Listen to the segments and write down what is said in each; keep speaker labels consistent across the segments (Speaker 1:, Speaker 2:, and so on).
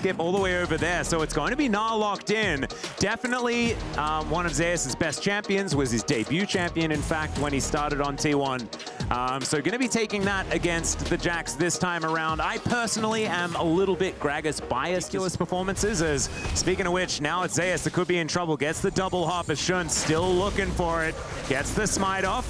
Speaker 1: skip all the way over there. So it's going to be Gnar locked in. Definitely one of Zeus' best champions, was his debut champion, in fact, when he started on T1. So going to be taking that against the Jax this time around. I personally am a little bit Gragas biased to his performances, as speaking of which, now it's Zeus that could be in trouble. Gets the double hop as Shun still looking for it. Gets the smite off.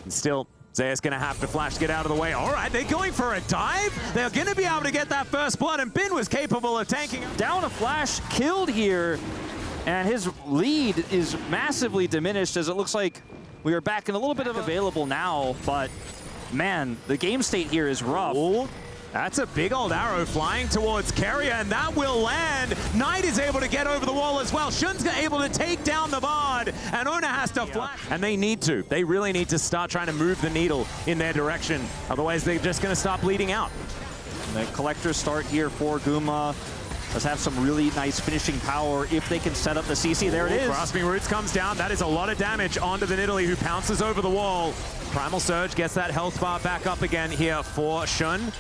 Speaker 1: And still, Zeus gonna have to flash to get out of the way. All right, they're going for a dive. They're gonna be able to get that first blood, and Bin was capable of tanking him.
Speaker 2: Down a flash, killed here, and his lead is massively diminished as it looks like we are back in a little bit of available now, but man, the game state here is rough.
Speaker 1: Ooh. That's a big old arrow flying towards Carrier, and that will land. Knight is able to get over the wall as well. Shun's able to take down the Bard, and Ona has to flash. And they need to. They really need to start trying to move the needle in their direction. Otherwise, they're just going to start bleeding out.
Speaker 2: The collector start here for Guma. Let's have some really nice finishing power if they can set up the CC. There it is.
Speaker 1: Grasping Roots comes down. That is a lot of damage onto the Nidalee, who pounces over the wall. Primal Surge gets that health bar back up again here for Shun.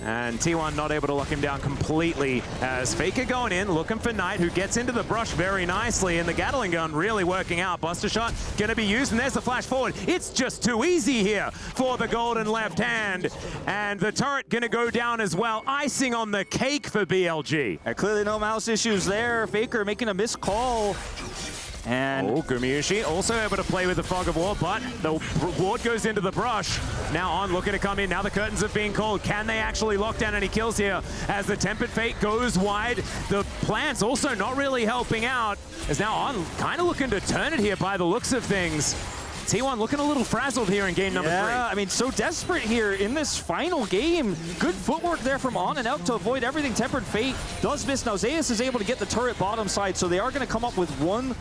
Speaker 1: And T1 not able to lock him down completely, as Faker going in, looking for Knight, who gets into the brush very nicely, and the Gatling gun really working out. Buster shot going to be used, and there's the flash forward. It's just too easy here for the golden left hand, and the turret going to go down as well. Icing on the cake for BLG.
Speaker 2: Clearly no mouse issues there. Faker making a missed call. And
Speaker 1: Gumayushi also able to play with the Fog of War, but the ward goes into the brush. Now On looking to come in. Now the curtains have been called. Can they actually lock down any kills here? As the Tempered Fate goes wide, the plants also not really helping out. As now On kind of looking to turn it here by the looks of things. T1 looking a little frazzled here in game number 3.
Speaker 2: Yeah, I mean, so desperate here in this final game. Good footwork there from On and Elk to avoid everything. Tempered Fate does miss. Now Zeus is able to get the turret bottom side, so they are going to come up with one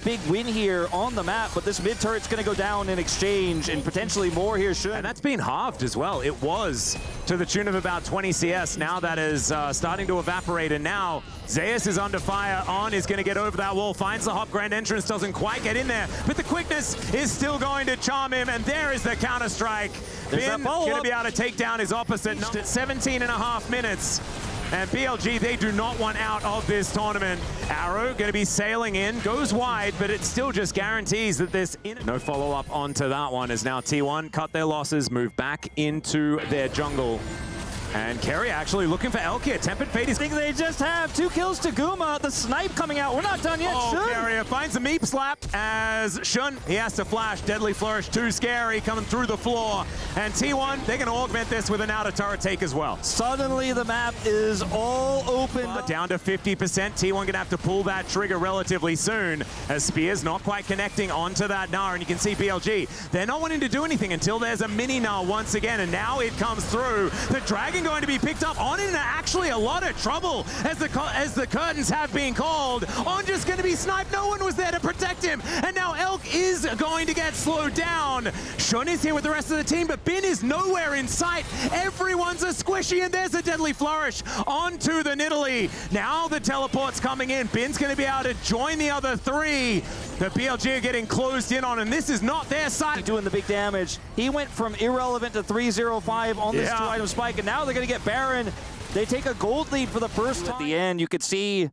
Speaker 2: big win here on the map, but this mid turret's going to go down in exchange, and potentially more here should.
Speaker 1: And that's been halved as well. It was to the tune of about 20 CS. Now that is starting to evaporate, and now Zeus is under fire. On is going to get over that wall, finds the hop, grand entrance, doesn't quite get in there, but the quickness is still going to charm him, and there is the counter strike. Bin going to be able to take down his opposite at 17.5 minutes. And BLG, they do not want out of this tournament. Arrow going to be sailing in, goes wide, but it still just guarantees that this... No follow-up onto that one, as now T1 cut their losses, move back into their jungle. And Kerry actually looking for Elk here. Tempered Fate is...
Speaker 2: I think they just have 2 kills to Guma. The snipe coming out. We're not done yet.
Speaker 1: Oh, Carrier finds a meep slap as Shun, he has to flash. Deadly Flourish, too scary, coming through the floor. And T1, they're going to augment this with an outer turret take as well.
Speaker 2: Suddenly the map is all open.
Speaker 1: Down to 50%. T1 going to have to pull that trigger relatively soon, as Spear's not quite connecting onto that Gnar. And you can see BLG, they're not wanting to do anything until there's a mini Gnar once again. And now it comes through. The Dragon going to be picked up. On in actually a lot of trouble as the curtains have been called. On just going to be sniped. No one was there to protect him. And now Elk is going to get slowed down. Shun is here with the rest of the team, but Bin is nowhere in sight. Everyone's a squishy, and there's a Deadly Flourish onto the Nidalee. Now the teleport's coming in. Bin's going to be able to join the other 3. The BLG are getting closed in on, and this is not their side.
Speaker 2: Doing the big damage. He went from irrelevant to 305 on this 2-item spike, and now they're going to get Baron. They take a gold lead for the first time. At the end, you could see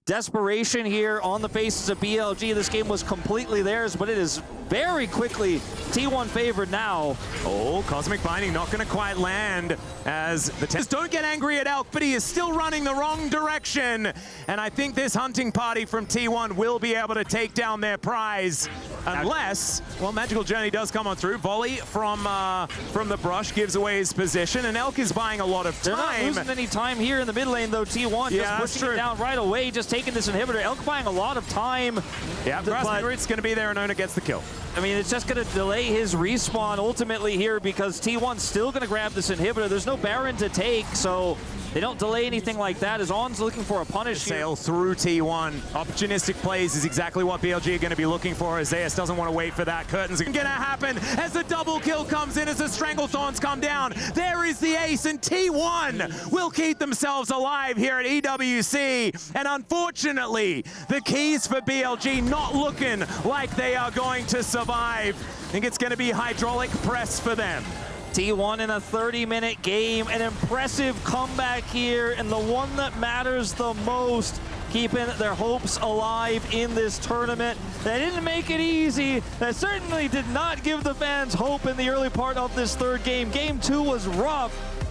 Speaker 2: desperation here on the faces of BLG. This game was completely theirs, but it is very quickly T1 favored now.
Speaker 1: Oh, Cosmic Binding not going to quite land, as the don't get angry at Elk, but he is still running the wrong direction. And I think this hunting party from T1 will be able to take down their prize, unless, well, Magical Journey does come on through. Volley from the brush gives away his position, and Elk is buying a lot of time.
Speaker 2: They're not losing any time here in the mid lane, though. T1 just pushing it down right away, just taking this inhibitor. Elk buying a lot of time.
Speaker 1: Yeah, Grasping Root's going to be there, and Ona gets the kill.
Speaker 2: I mean, it's just going to delay his respawn ultimately here, because T1's still going to grab this inhibitor. There's no Baron to take, so they don't delay anything like that, as On's looking for a punish
Speaker 1: sail through T1. Opportunistic plays is exactly what BLG are going to be looking for, as Zeus doesn't want to wait for that. Curtains are going to happen as the double kill comes in, as the Stranglethorns come down. There is the ace, and T1 will keep themselves alive here at EWC. And unfortunately, the keys for BLG not looking like they are going to survive. I think it's going to be hydraulic press for them.
Speaker 2: T1 in a 30-minute game, an impressive comeback here, and the one that matters the most, keeping their hopes alive in this tournament. They didn't make it easy. That certainly did not give the fans hope in the early part of this third game. Game 2 was rough,